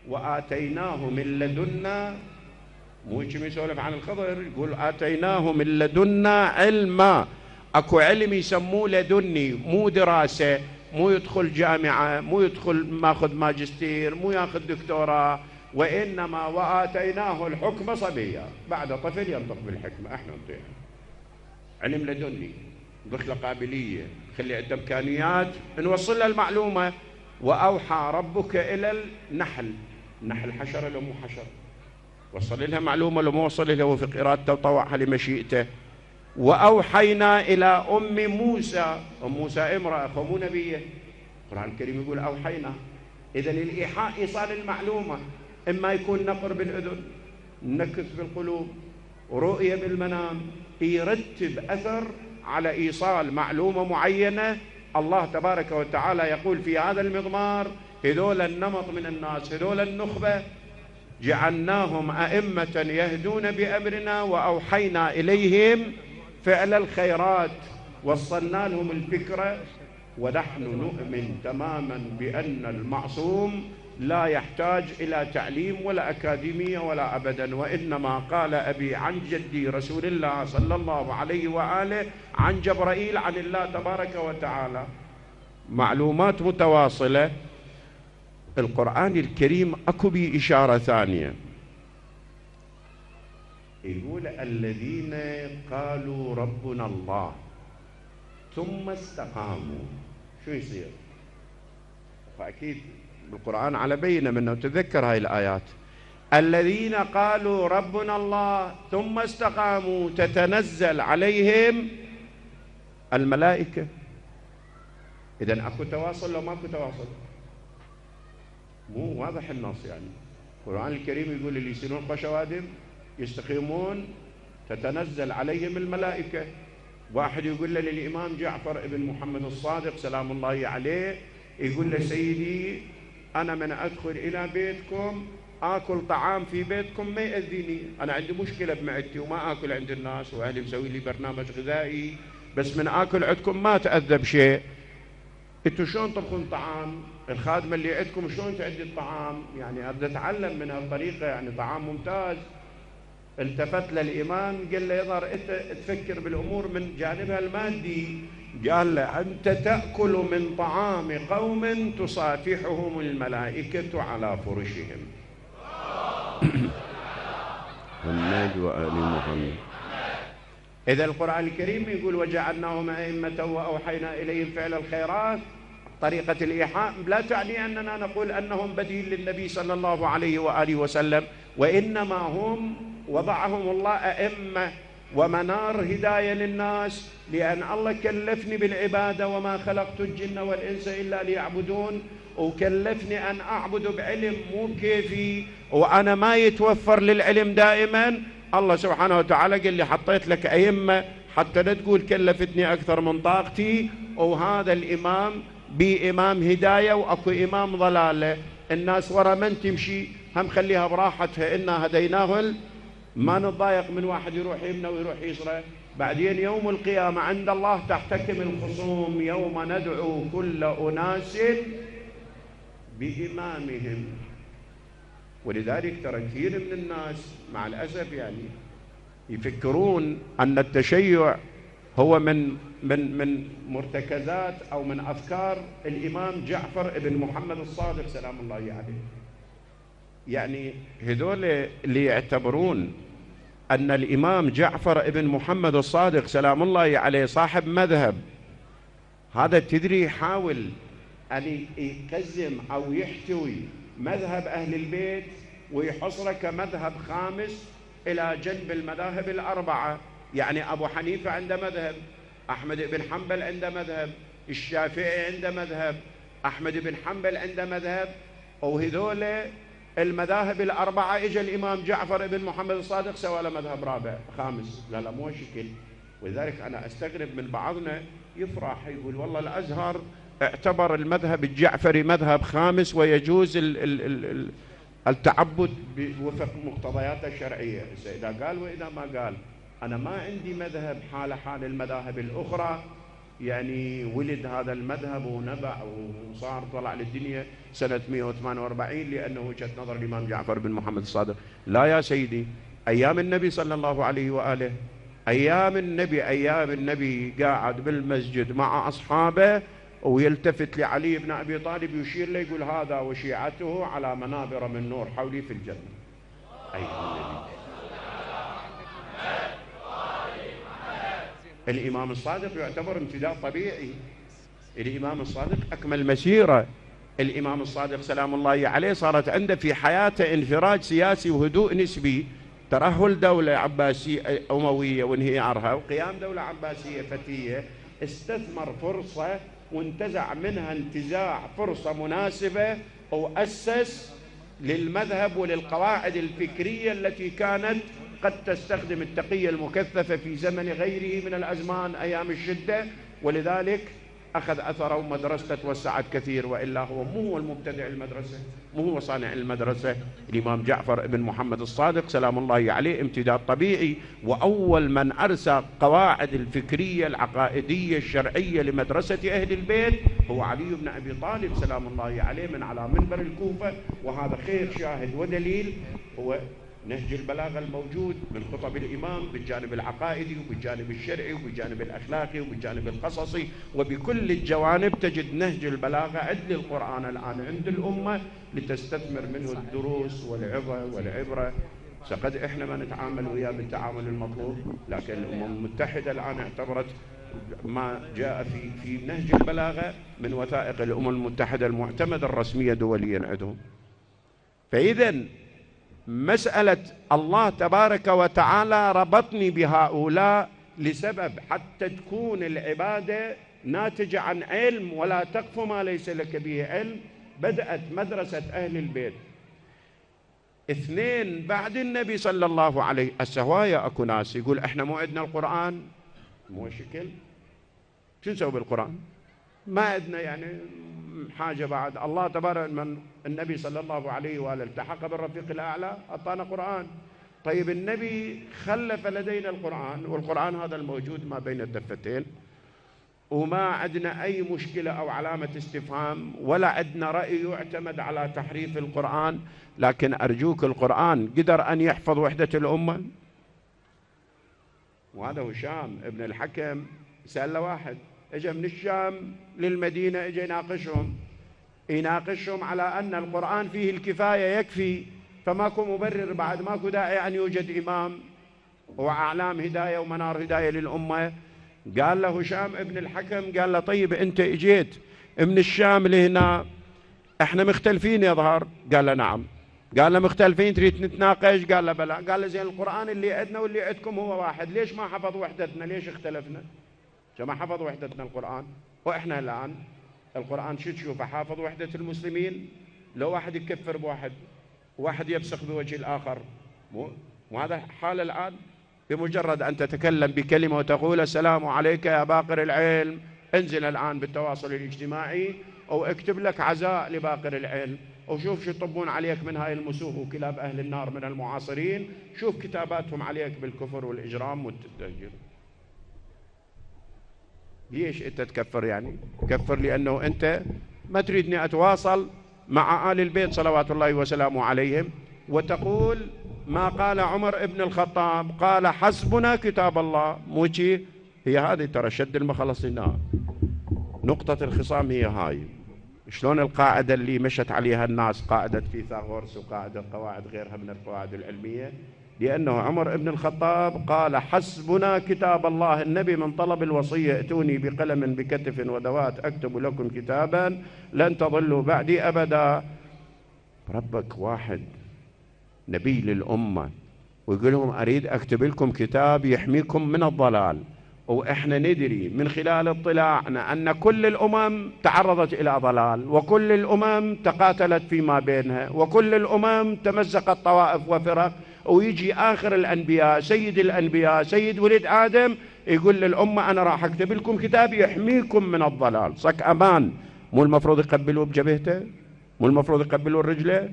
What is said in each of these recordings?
وآتيناه من لدنا، مو هيك يسولف عن الخضر، يقول آتيناه من لدنا علما. اكو علم يسموه لدني، مو دراسة، مو يدخل جامعة، مو يدخل ماخذ ماجستير، مو ياخذ دكتوراه، وإنما وآتيناه الحكم صبيا، بعد طفل ينطق بالحكمة. احنا نطيع علم لدني، نضيف له قابلية، خلي عنده إمكانيات نوصل له المعلومة. وأوحى ربك إلى النحل حشرة لو مو حشرة، وصل لها معلومة لو مو وصل لها، وفي قراءته وطوعها لمشيئته. وأوحينا إلى أم موسى، أم موسى امرأة مو نبية، القرآن الكريم يقول أوحينا. إذن الإيحاء إيصال المعلومة، إما يكون نقر بالأذن، نكث بالقلوب، رؤية بالمنام، يرتب أثر على إيصال معلومة معينة. الله تبارك وتعالى يقول في هذا المضمار: هذول النمط من الناس، هذول النخبة جعلناهم أئمة يهدون بأمرنا وأوحينا إليهم فعل الخيرات، وصلنا لهم الفكرة. ونحن نؤمن تماما بأن المعصوم لا يحتاج إلى تعليم ولا أكاديمية ولا أبدا، وإنما قال أبي عن جدي رسول الله صلى الله عليه وآله عن جبرائيل عن الله تبارك وتعالى، معلومات متواصلة. القرآن الكريم أكو بي إشارة ثانية، يقول الذين قالوا ربنا الله ثم استقاموا. شو يصير؟ فأكيد بالقرآن على بينة منه، تذكر هاي الآيات: الذين قالوا ربنا الله ثم استقاموا تتنزل عليهم الملائكة. إذن أكو تواصل لو ماكو تواصل؟ مو واضح النص يعني. القرآن الكريم يقول اللي يسيرون قشوادم يستقيمون تتنزل عليهم الملائكة. واحد يقول له للإمام جعفر ابن محمد الصادق سلام الله عليه، يقول له سيدي أنا من أدخل إلى بيتكم آكل طعام في بيتكم ما يأذيني، أنا عندي مشكلة بمعدتي وما آكل عند الناس، وأهلي مسوي لي برنامج غذائي، بس من آكل عندكم ما تأذى بشيء. انتوا شلون تطبخون طعام؟ الخادمة اللي عندكم شلون تعدي الطعام؟ يعني أبدأ أتعلم من هالطريقة، يعني طعام ممتاز. التفت للإمام قال له يظهر أنت تفكر بالأمور من جانبها المادي. قال له أنت تأكل من طعام قوم تصافحهم الملائكة على فرشهم. محمد وآل محمد. إذا القرآن الكريم يقول وجعلناهم أئمة وأوحينا إليهم فعل الخيرات. طريقة الإيحاء لا تعني أننا نقول أنهم بديل للنبي صلى الله عليه وآله وسلم، وإنما هم وضعهم الله أئمة ومنار هداية للناس، لأن الله كلفني بالعبادة وما خلقت الجن والإنس إلا ليعبدون، وكلفني أن أعبد بعلم مو بكيفي، وأنا ما يتوفر للعلم دائما. الله سبحانه وتعالى قال لي حطيت لك أئمة حتى لا تقول كلفتني أكثر من طاقتي، وهذا الإمام بإمام هداية وأكو إمام ضلالة. الناس ورا من تمشي هم خليها براحتها، إنا هديناه ما نتضايق من واحد يروح يمنى ويروح يسرى. بعدين يوم القيامة عند الله تحتكم الخصوم، يوم ندعو كل أناس بإمامهم. ولذلك ترى كثير من الناس مع الأسف يعني يفكرون أن التشيع هو من مرتكزات أو من أفكار الإمام جعفر ابن محمد الصادق سلام الله عليه. يعني هذول اللي يعتبرون أن الإمام جعفر ابن محمد الصادق سلام الله عليه صاحب مذهب، هذا تدري يحاول أن يقزم أو يحتوي مذهب أهل البيت ويحصره كمذهب خامس إلى جنب المذاهب الأربعة. يعني أبو حنيفة عنده مذهب، أحمد بن حنبل عنده مذهب، الشافعي عنده مذهب، أحمد بن حنبل عنده مذهب، وهذول المذاهب الأربعة إجا الإمام جعفر بن محمد الصادق سوى له مذهب رابع خامس. لا مو شكل. ولذلك أنا أستغرب من بعضنا يفرح يقول والله الأزهر اعتبر المذهب الجعفري مذهب خامس ويجوز التعبد بوفق مقتضياته الشرعية. إذا قال وإذا ما قال. أنا ما عندي مذهب حال المذاهب الأخرى، يعني ولد هذا المذهب ونبع وصار طلع للدنيا سنة 148 لأنه وجهة نظر الإمام جعفر بن محمد الصادق. لا يا سيدي، أيام النبي صلى الله عليه وآله، أيام النبي قاعد بالمسجد مع أصحابه ويلتفت لعلي بن أبي طالب يشير له يقول هذا وشيعته على منابر من نور حولي في الجنة. أيها النبي. الإمام الصادق يعتبر امتداد طبيعي. الإمام الصادق أكمل مسيرة. الإمام الصادق سلام الله عليه صارت عنده في حياته انفراج سياسي وهدوء نسبي، ترهل دولة عباسية أموية وانهيارها وقيام دولة عباسية فتية، استثمر فرصة وانتزع منها انتزاع فرصة مناسبة وأسس للمذهب وللقواعد الفكرية التي كانت قد تستخدم التقية المكثفة في زمن غيره من الأزمان أيام الشدة، ولذلك أخذ أثره ومدرسته توسعت كثير. وإلا هو مو هو المبتدع المدرسة، مو هو صانع المدرسة. الإمام جعفر بن محمد الصادق سلام الله عليه امتداد طبيعي، وأول من أرسى قواعد الفكرية العقائدية الشرعية لمدرسة أهل البيت هو علي بن أبي طالب سلام الله عليه من على منبر الكوفة. وهذا خير شاهد ودليل هو نهج البلاغة الموجود من خطب الإمام بالجانب العقائدي وبالجانب الشرعي وبالجانب الأخلاقي وبالجانب القصصي، وبكل الجوانب تجد نهج البلاغة عدل القرآن الآن عند الأمة لتستثمر منه الدروس والعظة والعبرة. فقد إحنا ما نتعامل وياه بالتعامل المطلوب، لكن الأمم المتحدة الآن اعتبرت ما جاء في نهج البلاغة من وثائق الأمم المتحدة المعتمدة الرسمية دوليا عندهم. فإذا مسألة الله تبارك وتعالى ربطني بهؤلاء لسبب حتى تكون العبادة ناتجة عن علم، ولا تقف ما ليس لك به علم. بدأت مدرسة أهل البيت 2 بعد النبي صلى الله عليه. السهوايا أكو ناس يقول إحنا مو عندنا القرآن، مو شكل شو نسوي بالقرآن؟ ما عندنا يعني حاجة بعد. الله تبارك من النبي صلى الله عليه وآله التحق بالرفيق الأعلى أعطانا قرآن. طيب النبي خلف لدينا القرآن، والقرآن هذا الموجود ما بين الدفتين، وما عندنا أي مشكلة أو علامة استفهام، ولا عندنا رأي يعتمد على تحريف القرآن. لكن أرجوك، القرآن قدر أن يحفظ وحدة الأمة؟ وهذا هشام ابن الحكم سأل واحد اجى من الشام للمدينة، اجى يناقشهم على أن القرآن فيه الكفاية يكفي، فماكو مبرر بعد، ماكو داعي أن يوجد إمام وأعلام هداية ومنار هداية للأمة. قال له هشام ابن الحكم، قال له طيب أنت اجيت من الشام لهنا، احنا مختلفين يظهر. قال له نعم. قال له مختلفين تريد نتناقش؟ قال له بلى. قال له زين القرآن اللي عندنا واللي عندكم هو واحد، ليش ما حفظ وحدتنا؟ ليش اختلفنا؟ كما حفظ وحدتنا القرآن. وإحنا الآن القرآن شو تشوفه؟ حافظ وحدة المسلمين؟ لو واحد يكفر بواحد، واحد يبصق بوجه الآخر، وهذا حال الآن. بمجرد أن تتكلم بكلمة وتقول السلام عليك يا باقر العلم، انزل الآن بالتواصل الاجتماعي أو اكتب لك عزاء لباقر العلم، وشوف شو يطبون عليك من هاي المسوخ وكلاب أهل النار من المعاصرين، شوف كتاباتهم عليك بالكفر والإجرام والتدجر. ليش أنت تكفر؟ يعني تكفر لأنه أنت ما تريدني أتواصل مع آل البيت صلوات الله وسلامه عليهم، وتقول ما قال عمر ابن الخطاب، قال حسبنا كتاب الله. موشي هي هذه ترى شد المخلص هنا، نقطة الخصام هي هاي. شلون القاعدة اللي مشت عليها الناس، قاعدة فيثاغورس وقاعدة قواعد غيرها من القواعد العلمية، لأنه عمر ابن الخطاب قال حسبنا كتاب الله. النبي من طلب الوصية ائتوني بقلم بكتف ودوات أكتب لكم كتابا لن تضلوا بعدي أبدا. ربك واحد نبي للأمة ويقول لهم أريد أكتب لكم كتاب يحميكم من الضلال. وإحنا ندري من خلال اطلاعنا أن كل الأمم تعرضت إلى ضلال، وكل الأمم تقاتلت فيما بينها، وكل الأمم تمزقت طوائف وفرق، ويجي آخر الأنبياء سيد الأنبياء سيد ولد آدم يقول للأمة أنا راح أكتب لكم كتاب يحميكم من الضلال. صك أمان. مو المفروض يقبلوه بجبهته؟ مو المفروض يقبلوه الرجلة؟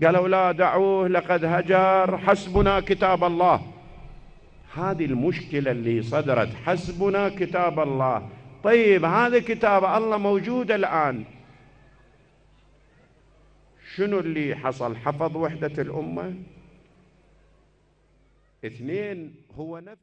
قالوا لا دعوه لقد هجر، حسبنا كتاب الله. هذه المشكلة اللي صدرت، حسبنا كتاب الله. طيب هذا كتاب الله موجود الآن، شنو اللي حصل؟ حفظ وحدة الأمة؟ اثنين، هو نفس